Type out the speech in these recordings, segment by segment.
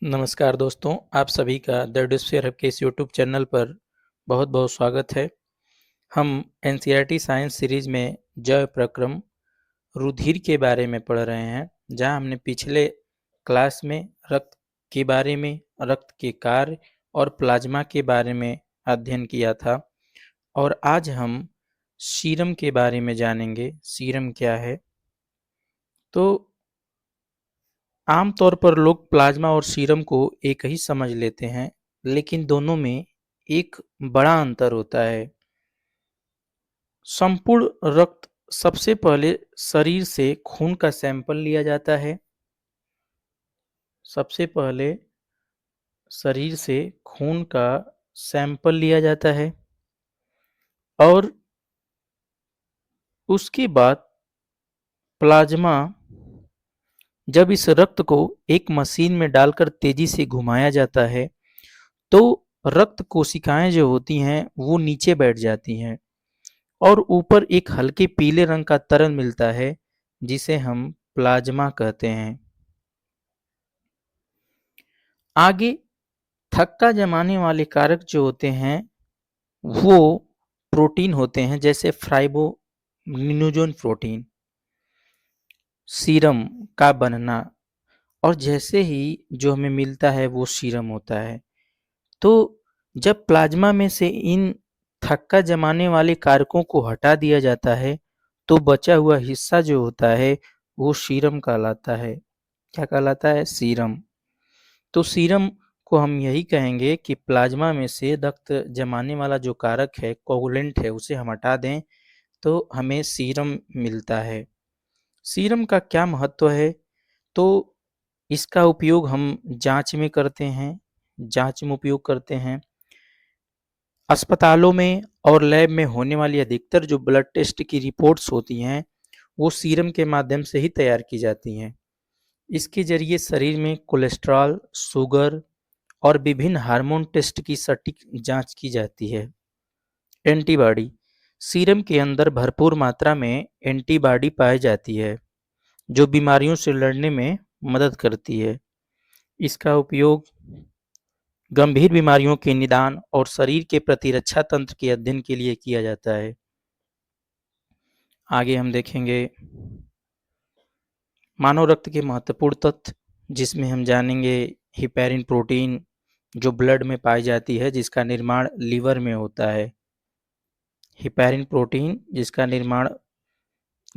नमस्कार दोस्तों, आप सभी का द डिस्फेयर हब के इस यूट्यूब चैनल पर बहुत-बहुत स्वागत है। हम एनसीईआरटी साइंस सीरीज में जैव प्रक्रम रुधिर के बारे में पढ़ रहे हैं, जहां हमने पिछले क्लास में रक्त के बारे में, रक्त के कार्य और प्लाज्मा के बारे में अध्ययन किया था और आज हम सीरम के बारे में जानेंगे। सीरम क्या है? तो आमतौर पर लोग प्लाज्मा और सीरम को एक ही समझ लेते हैं, लेकिन दोनों में एक बड़ा अंतर होता है। संपूर्ण रक्त सबसे पहले शरीर से खून का सैंपल लिया जाता है। सबसे पहले शरीर से खून का सैंपल लिया जाता है और उसके बाद प्लाज्मा जब इस रक्त को एक मशीन में डालकर तेजी से घुमाया जाता है, तो रक्त कोशिकाएं जो होती हैं वो नीचे बैठ जाती हैं और ऊपर एक हल्के पीले रंग का तरल मिलता है, जिसे हम प्लाज्मा कहते हैं। आगे थक्का जमाने वाले कारक जो होते हैं वो प्रोटीन होते हैं, जैसे फाइब्रोनिनोजन प्रोटीन, सीरम का बनना, और जैसे ही जो हमें मिलता है वो सीरम होता है। तो जब प्लाज्मा में से इन थक्का जमाने वाले कारकों को हटा दिया जाता है, तो बचा हुआ हिस्सा जो होता है वो सीरम कहलाता है। क्या कहलाता है? सीरम। तो सीरम को हम यही कहेंगे कि प्लाज्मा में से रक्त जमाने वाला जो कारक है, कोगुलेंट है, उसे हम हटा दें तो हमें सीरम मिलता है। सीरम का क्या महत्व है? तो इसका उपयोग हम जांच में करते हैं, जांच में उपयोग करते हैं। अस्पतालों में और लैब में होने वाली अधिकतर जो ब्लड टेस्ट की रिपोर्ट्स होती हैं, वो सीरम के माध्यम से ही तैयार की जाती हैं। इसके जरिए शरीर में कोलेस्ट्रॉल, शुगर और विभिन्न हार्मोन टेस्ट की सटीक जांच की जाती है। एंटीबॉडी, सीरम के अंदर भरपूर मात्रा में एंटीबॉडी पाई जाती है, जो बीमारियों से लड़ने में मदद करती है। इसका उपयोग गंभीर बीमारियों के निदान और शरीर के प्रतिरक्षा तंत्र के अध्ययन के लिए किया जाता है। आगे हम देखेंगे मानव रक्त के महत्वपूर्ण तत्व, जिसमें हम जानेंगे हिपैरिन प्रोटीन, जो ब्लड में पाई जाती है, जिसका निर्माण लीवर में होता है। हिपैरिन प्रोटीन जिसका निर्माण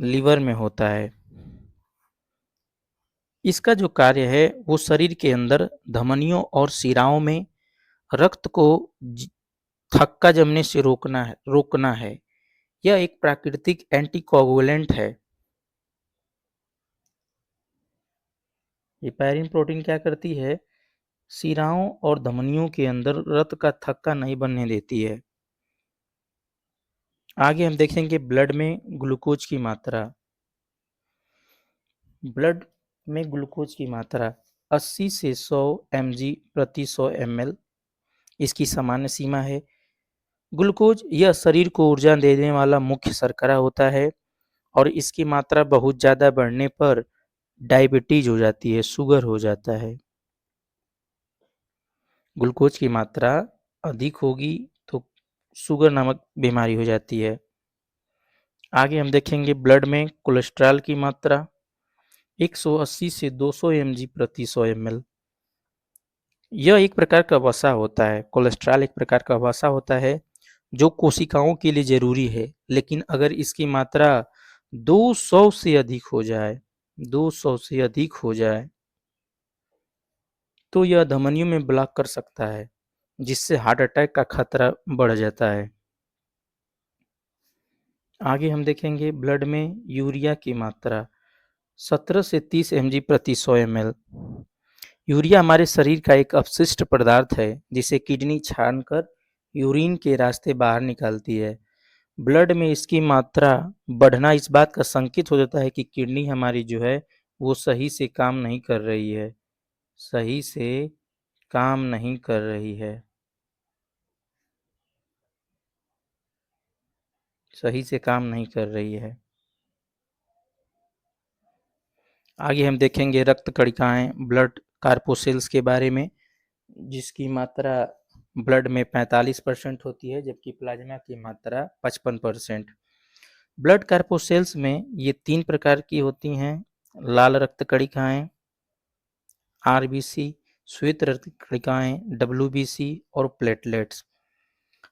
लीवर में होता है। इसका जो कार्य है वो शरीर के अंदर धमनियों और शिराओं में रक्त को थक्का जमने से रोकना है। यह एक प्राकृतिक एंटीकोगुलेंट है। हिपैरिन प्रोटीन क्या करती है? शिराओं और धमनियों के अंदर रक्त का थक्का नहीं बनने देती है। आगे हम देखेंगे ब्लड में ग्लूकोज की मात्रा। ब्लड में ग्लूकोज की मात्रा 80 से 100 mg प्रति 100 ml इसकी सामान्य सीमा है। ग्लूकोज यह शरीर को ऊर्जा देने वाला मुख्य शर्करा होता है और इसकी मात्रा बहुत ज़्यादा बढ़ने पर डायबिटीज हो जाती है, शुगर हो जाता है। ग्लूकोज की मात्रा अधिक होगी तो शुगर नामक बीमारी हो जाती है। आगे हम देखेंगे ब्लड में कोलेस्ट्रॉल की मात्रा 180 से 200 mg प्रति 100 ml। यह एक प्रकार का वसा होता है। कोलेस्ट्रॉल एक प्रकार का वसा होता है जो कोशिकाओं के लिए जरूरी है, लेकिन अगर इसकी मात्रा 200 से अधिक हो जाए 200 से अधिक हो जाए तो यह धमनियों में ब्लॉक कर सकता है, जिससे हार्ट अटैक का खतरा बढ़ जाता है। आगे हम देखेंगे ब्लड में यूरिया की मात्रा 17 से 30 mg प्रति 100 ml। यूरिया हमारे शरीर का एक अपशिष्ट पदार्थ है, जिसे किडनी छानकर यूरिन के रास्ते बाहर निकालती है। ब्लड में इसकी मात्रा बढ़ना इस बात का संकेत हो जाता है कि किडनी हमारी जो है वो सही से काम नहीं कर रही है, सही से काम नहीं कर रही है, सही से काम नहीं कर रही है। आगे हम देखेंगे रक्त कणिकाएं, ब्लड कार्पोसेल्स के बारे में, जिसकी मात्रा ब्लड में 45% होती है, जबकि प्लाज्मा की मात्रा 55%। ब्लड कार्पोसेल्स में ये 3 प्रकार की होती हैं: लाल रक्त कणिकाएं आरबीसी, श्वेत रक्त कणिकाएं डब्ल्यूबीसी और प्लेटलेट्स।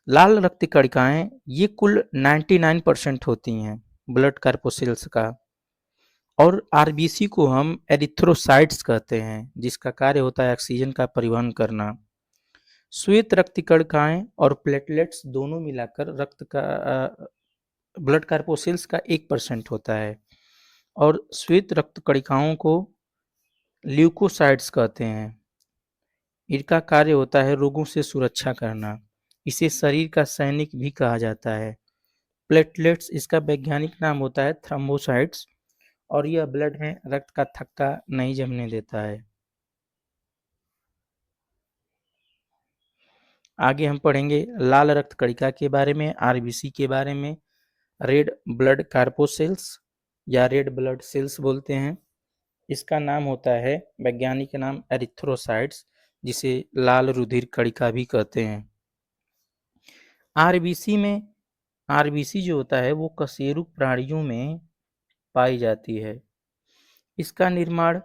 लाल रक्त कणिकाएं ये कुल 99% होती हैं ब्लड कार्पोसेल्स का, और आरबीसी को हम एरिथ्रोसाइट्स कहते हैं, जिसका कार्य होता है ऑक्सीजन का परिवहन करना। श्वेत रक्त कणिकाएं और प्लेटलेट्स दोनों मिलाकर रक्त का ब्लड कार्पोसेल्स का 1% होता है, और श्वेत रक्त कणिकाओं को ल्यूकोसाइट्स कहते हैं। इनका कार्य होता है रोगों से सुरक्षा करना। इसे शरीर का सैनिक भी कहा जाता है। प्लेटलेट्स इसका वैज्ञानिक नाम होता है थ्रोम्बोसाइट्स, और यह ब्लड में रक्त का थक्का नहीं जमने देता है। आगे हम पढ़ेंगे लाल रक्त कणिका के बारे में, आरबीसी के बारे में। रेड ब्लड कार्पोसेल्स या रेड ब्लड सेल्स बोलते हैं। इसका नाम होता है वैज्ञानिक नाम एरिथ्रोसाइट्स, जिसे लाल रुधिर कणिका भी कहते हैं। आरबीसी में आरबीसी जो होता है वो कशेरुक प्राणियों में पाई जाती है। इसका निर्माण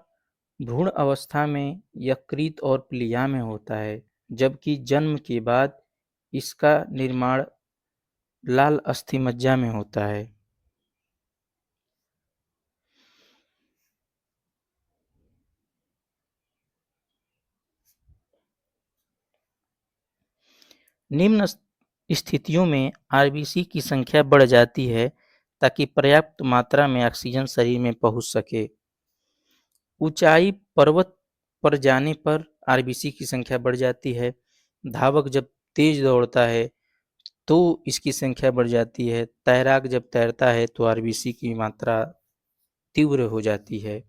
भ्रूण अवस्था में यकृत और प्लीहा में होता है, जबकि जन्म के बाद इसका निर्माण लाल अस्थिमज्जा में होता है। निम्न स्थितियों में आरबीसी की संख्या बढ़ जाती है ताकि पर्याप्त मात्रा में ऑक्सीजन शरीर में पहुंच सके। ऊंचाई पर्वत पर जाने पर आरबीसी की संख्या बढ़ जाती है। धावक जब तेज दौड़ता है तो इसकी संख्या बढ़ जाती है। तैराक जब तैरता है तो आरबीसी की मात्रा तीव्र हो जाती है।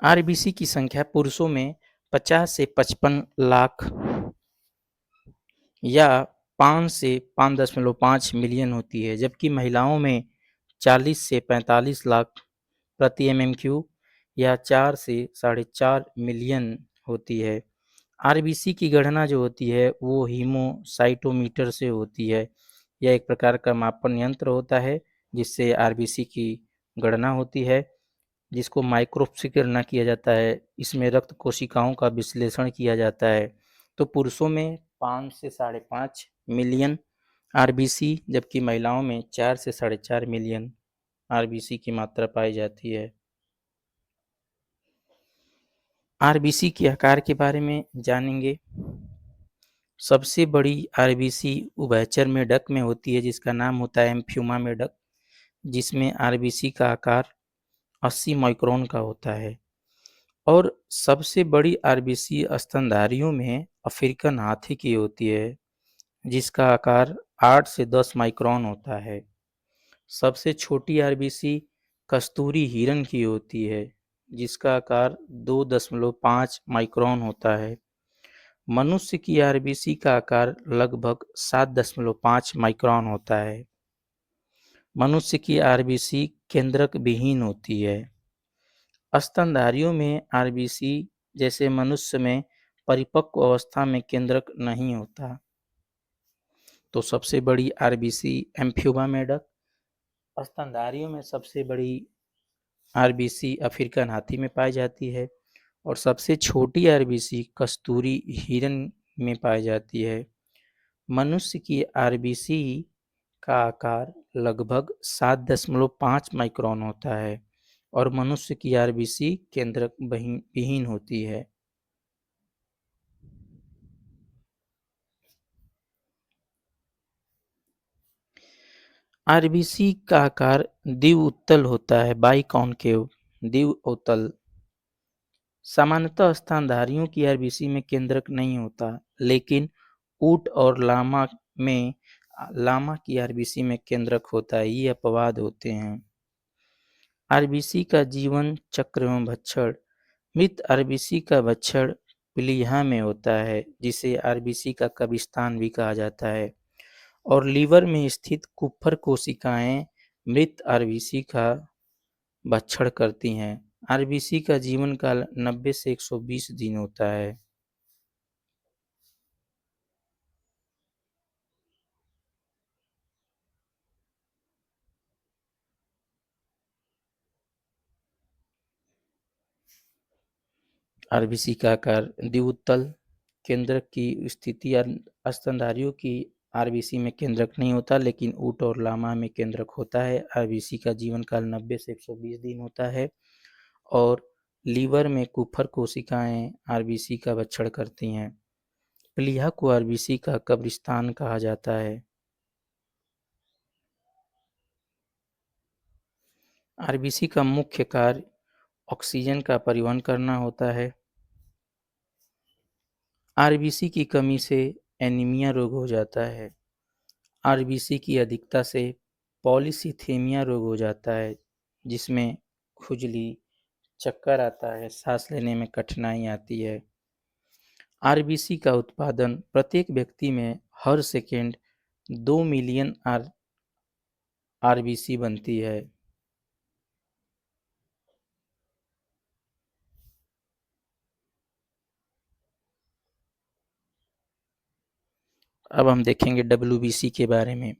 आरबीसी की संख्या पुरुषों में 50 से 55 लाख या 5 से 5.5 मिलियन होती है, जबकि महिलाओं में 40 से 45 लाख प्रति एमएमक्यू या 4 से 4.5 मिलियन होती है। आरबीसी की गणना जो होती है वो हीमोसाइटोमीटर से होती है। यह एक प्रकार का मापन यंत्र होता है जिससे आरबीसी की गणना होती है, जिसको माइक्रोस्कोप से गणना किया जाता है। इसमें रक्त कोशिकाओं का विश्लेषण किया जाता है। तो पुरुषों में 5 से 5.5 मिलियन आरबीसी, जबकि महिलाओं में 4 से 4.5 मिलियन आरबीसी की मात्रा पाई जाती है। आरबीसी के आकार के बारे में जानेंगे। सबसे बड़ी आरबीसी उभयचर मेढक में होती है, जिसका नाम होता है एम्फियोमा मेढक, जिसमें आरबीसी का आकार 80 माइक्रोन का होता है। और सबसे बड़ी आरबीसी स्तनधारियों में अफ्रीकन हाथी की होती है, जिसका आकार 8 से 10 माइक्रोन होता है। सबसे छोटी आरबीसी कस्तूरी हिरण की होती है, जिसका आकार 2.5 माइक्रोन होता है। मनुष्य की आरबीसी का आकार लगभग 7.5 माइक्रोन होता है। मनुष्य की आरबीसी केंद्रक विहीन होती है। स्तनधारियों में आरबीसी जैसे मनुष्य में परिपक्व अवस्था में केंद्रक नहीं होता। तो सबसे बड़ी आरबीसी एम्फियोमा मेढक, स्तनधारियों में सबसे बड़ी आरबीसी अफ्रीकन हाथी में पाई जाती है, और सबसे छोटी आरबीसी कस्तूरी हिरण में पाई जाती है। मनुष्य की आरबीसी का आकार लगभग 7.5 माइक्रोन होता है, और मनुष्य की आरबीसी केंद्रक विहीन होती है। आरबीसी का आकार द्विउत्तल होता है, बाइकॉनकेव द्विउत्तल। सामान्यतः स्तनधारियों की आरबीसी में केंद्रक नहीं होता, लेकिन ऊंट और लामा की आरबीसी में केंद्रक होता है। ये अपवाद होते हैं। आरबीसी का जीवन चक्र एवं भक्षण। मृत आरबीसी का भक्षण प्लीहा में होता है, जिसे आरबीसी का कब्रिस्तान भी कहा जाता है। और लीवर में स्थित कुप्फर कोशिकाएं मृत आरबीसी का भक्षण करती हैं। आरबीसी का जीवन काल 90 से 120 दिन होता है। आरबीसी का आकार द्वितल केंद्रक की स्थिति या स्तनधारियों की आरबीसी में केंद्रक नहीं होता, लेकिन ऊंट और लामा में केंद्रक होता है। आरबीसी का जीवन काल 90 से 120 दिन होता है। और लीवर में कुफर कोशिकाएं आरबीसी का भक्षण करती हैं। प्लीहा को आरबीसी का कब्रिस्तान कहा जाता है। आरबीसी का मुख्य कार्य ऑक्सीजन का परिवहन करना होता है। आरबीसी की कमी से एनीमिया रोग हो जाता है। आरबीसी की अधिकता से पॉलीसीथेमिया रोग हो जाता है, जिसमें खुजली, चक्कर आता है, सांस लेने में कठिनाई आती है। आरबीसी का उत्पादन प्रत्येक व्यक्ति में हर सेकेंड 2 मिलियन आरबीसी बनती है। अब हम देखेंगे डब्ल्यूबीसी के बारे में।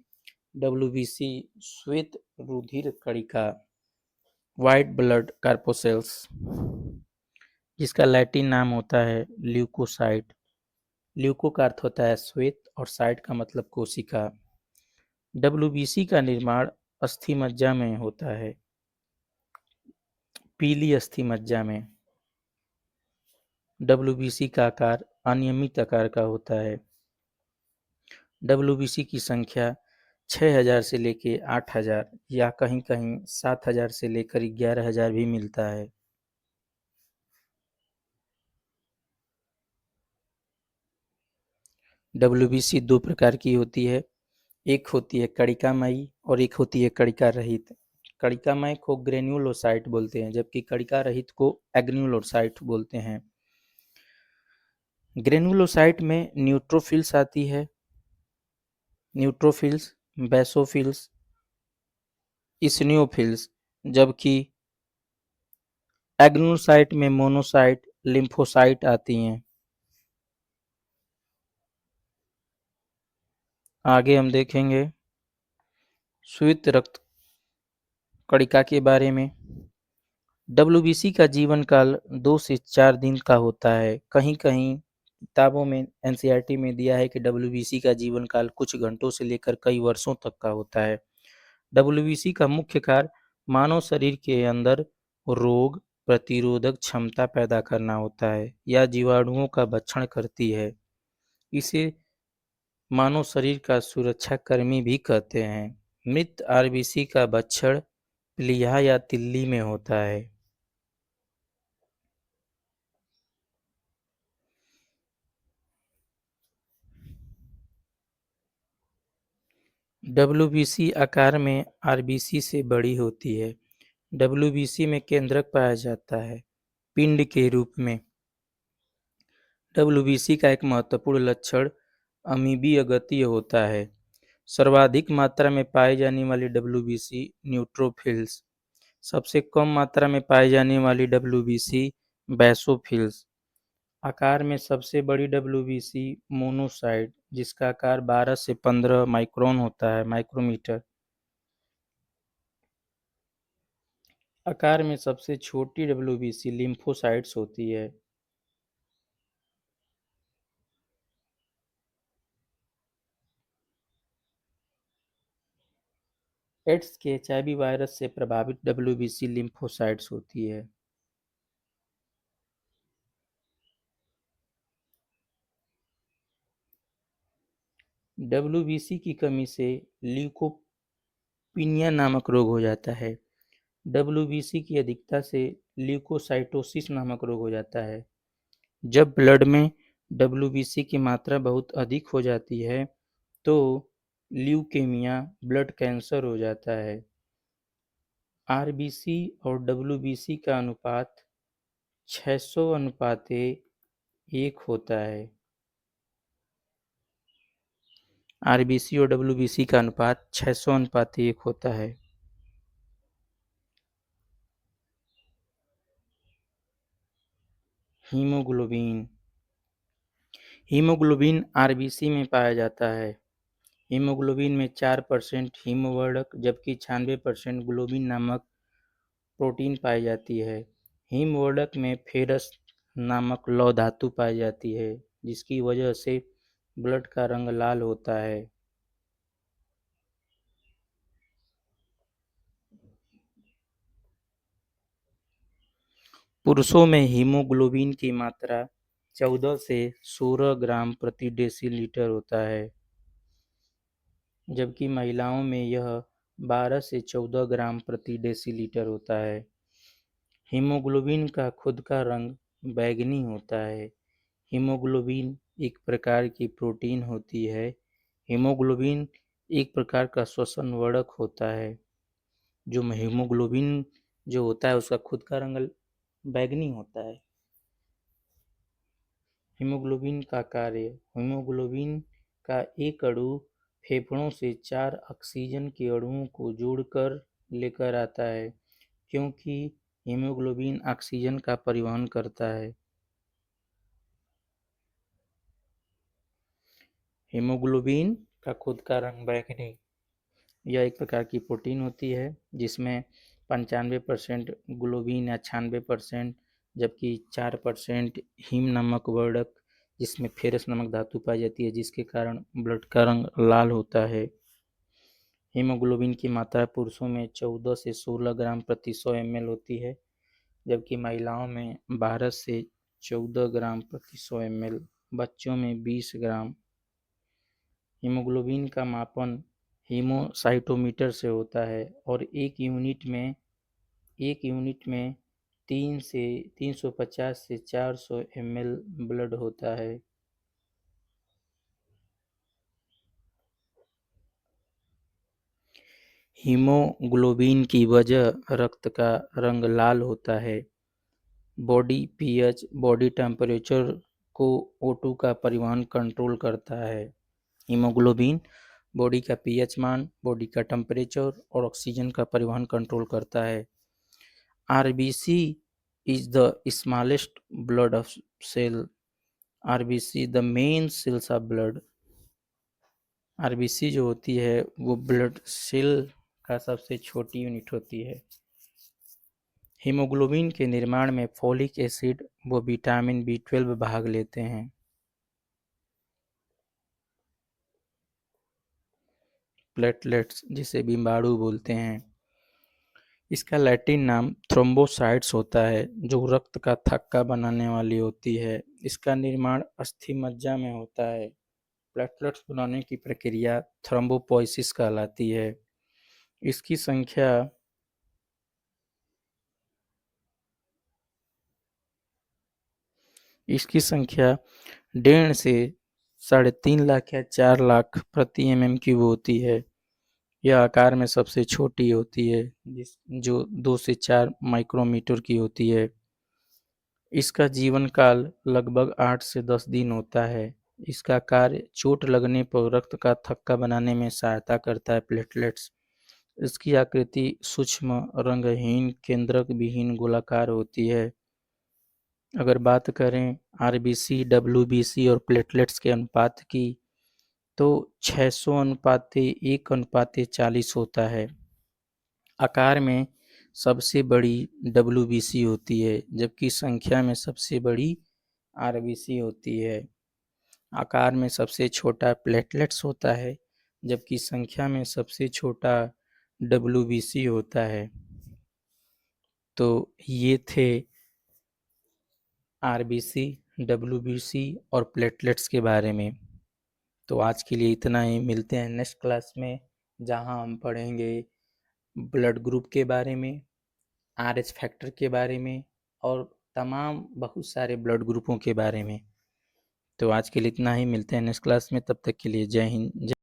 डब्ल्यूबीसी श्वेत रुधिर कणिका, व्हाइट ब्लड कार्पोसेल्स, जिसका लैटिन नाम होता है ल्यूकोसाइट। ल्यूको का अर्थ होता है श्वेत और साइट का मतलब कोशिका। डब्ल्यूबीसी का निर्माण अस्थि मज्जा में होता है, पीली अस्थि मज्जा में। डब्ल्यूबीसी का आकार अनियमित आकार का होता है। डब्ल्यूबीसी की संख्या 6000 से लेकर 8000 या कहीं कहीं 7000 से लेकर 11000 भी मिलता है। डब्ल्यूबीसी दो प्रकार की होती है। एक होती है कणिकामयी और एक होती है कणिका रहित। कणिकामय को ग्रेन्युलोसाइट बोलते हैं, जबकि कणिका रहित को एग्न्युलोसाइट बोलते हैं। ग्रेन्युलोसाइट में न्यूट्रोफिल्स आती है, न्यूट्रोफिल्स, बेसोफिल्स, इसनियोफिल्स, जबकि एग्न्युलोसाइट में मोनोसाइट, लिम्फोसाइट आती हैं। आगे हम देखेंगे श्वेत रक्त कणिका के बारे में। डब्ल्यूबीसी का जीवन काल 2 से 4 दिन का होता है। कहीं कहीं किताबों में एनसीईआरटी में दिया है कि डब्ल्यूबीसी का जीवन काल कुछ घंटों से लेकर कई वर्षों तक का होता है। डब्ल्यूबीसी का मुख्य कार्य मानव शरीर के अंदर रोग प्रतिरोधक क्षमता पैदा करना होता है या जीवाणुओं का भक्षण करती है। इसे मानव शरीर का सुरक्षा कर्मी भी कहते हैं। मृत आरबीसी का भक्षण प्लीहा या तिल्ली में होता है। डब्ल्यूबीसी आकार में आरबीसी से बड़ी होती है। डब्ल्यूबीसी में केंद्रक पाया जाता है पिंड के रूप में। डब्ल्यूबीसी का एक महत्वपूर्ण लक्षण अमीबीय गति होता है। सर्वाधिक मात्रा में पाई जाने वाली डब्ल्यूबीसी न्यूट्रोफिल्स, सबसे कम मात्रा में पाई जाने वाली डब्ल्यूबीसी बेसोफिल्स। आकार में सबसे बड़ी डब्ल्यूबीसी मोनोसाइट, जिसका आकार 12 से 15 माइक्रोन होता है, माइक्रोमीटर। आकार में सबसे छोटी डब्ल्यूबीसी लिम्फोसाइट्स होती है। एड्स के एचआईवी वायरस से प्रभावित डब्ल्यूबीसी लिम्फोसाइट्स होती है। डब्ल्यूबीसी की कमी से ल्यूकोपीनिया नामक रोग हो जाता है। डब्ल्यूबीसी की अधिकता से ल्यूकोसाइटोसिस नामक रोग हो जाता है। जब ब्लड में डब्ल्यूबीसी की मात्रा बहुत अधिक हो जाती है तो ल्यूकेमिया, ब्लड कैंसर हो जाता है। आरबीसी और डब्ल्यूबीसी का अनुपात 600 अनुपात 1 होता है। आरबीसी और डब्ल्यूबीसी का अनुपात 600:1 होता है। हीमोग्लोबिन। हीमोग्लोबिन आरबीसी में पाया जाता है। हीमोग्लोबिन में 4% हीमोवर्णक जबकि 96% ग्लोबिन नामक प्रोटीन पाई जाती है। हिमवर्णक में फेरस नामक लौह धातु पाई जाती है, जिसकी वजह से ब्लड का रंग लाल होता है। पुरुषों में हीमोग्लोबिन की मात्रा 14 से 16 ग्राम प्रति डेसीलीटर होता है, जबकि महिलाओं में यह 12 से 14 ग्राम प्रति डेसीलीटर होता है। हीमोग्लोबिन का खुद का रंग बैंगनी होता है। हीमोग्लोबिन एक प्रकार की प्रोटीन होती है। हीमोग्लोबिन एक प्रकार का श्वसन वर्णक होता है। जो हीमोग्लोबिन जो होता है उसका खुद का रंग बैंगनी होता है। हीमोग्लोबिन का कार्य। हीमोग्लोबिन का एक अणु फेफड़ों से 4 ऑक्सीजन के अणुओं को जोड़कर लेकर आता है, क्योंकि हीमोग्लोबिन ऑक्सीजन का परिवहन करता है। हीमोग्लोबिन का खुद का रंग बैंगनी। यह एक प्रकार की प्रोटीन होती है जिसमें 95% ग्लोबिन या 96%, जबकि 4% हीम नामक वर्णक जिसमें फेरस नामक धातु पाई जाती है, जिसके कारण ब्लड का रंग लाल होता है। हीमोग्लोबिन की मात्रा पुरुषों में 14 से 16 ग्राम प्रति 100 ml होती है, जबकि महिलाओं में 12 से 14 ग्राम प्रति 100 ml, बच्चों में 20 ग्राम। हीमोग्लोबिन का मापन हीमोसाइटोमीटर से होता है और एक यूनिट में 350 से 400 ml ब्लड होता है। हीमोग्लोबिन की वजह रक्त का रंग लाल होता है। बॉडी पीएच, बॉडी टेम्परेचर को O2 का परिवहन कंट्रोल करता है। हीमोग्लोबिन बॉडी का पीएच मान, बॉडी का टेम्परेचर और ऑक्सीजन का परिवहन कंट्रोल करता है। RBC is the smallest blood of cell. RBC the main cells of blood. RBC जो होती है वो ब्लड सेल का सबसे छोटी यूनिट होती है। हीमोग्लोबिन के निर्माण में फोलिक एसिड व विटामिन B12 भाग लेते हैं। प्लेटलेट्स जिसे बिम्बाणु बोलते हैं, इसका लैटिन नाम थ्रोम्बोसाइट्स होता है, जो रक्त का थक्का बनाने वाली होती है। इसका निर्माण अस्थि मज्जा में होता है। प्लेटलेट्स बनाने की प्रक्रिया थ्रोम्बोपोइसिस कहलाती है। इसकी संख्या इसकी संख्या 1.5 से 3.5 लाख या 4 लाख प्रति mm³ होती है। यह आकार में सबसे छोटी होती है, जो 2 से 4 माइक्रोमीटर की होती है। इसका जीवन काल लगभग 8 से 10 दिन होता है। इसका कार्य चोट लगने पर रक्त का थक्का बनाने में सहायता करता है। प्लेटलेट्स, इसकी आकृति सूक्ष्म, रंगहीन, केंद्रक विहीन गोलाकार होती है। अगर बात करें आरबीसी, डब्ल्यूबीसी और प्लेटलेट्स के अनुपात की, तो 600:1:40 होता है। आकार में सबसे बड़ी डब्ल्यूबीसी होती है, जबकि संख्या में सबसे बड़ी आरबीसी होती है। आकार में सबसे छोटा प्लेटलेट्स होता है, जबकि संख्या में सबसे छोटा डब्ल्यूबीसी होता है। तो ये थे आरबीसी, डब्ल्यूबीसी और प्लेटलेट्स के बारे में। तो आज के लिए इतना ही। मिलते हैं नेक्स्ट क्लास में, जहां हम पढ़ेंगे ब्लड ग्रुप के बारे में, आरएच फैक्टर के बारे में और तमाम बहुत सारे ब्लड ग्रुपों के बारे में। तो आज के लिए इतना ही। मिलते हैं नेक्स्ट क्लास में, तब तक के लिए जय हिंद।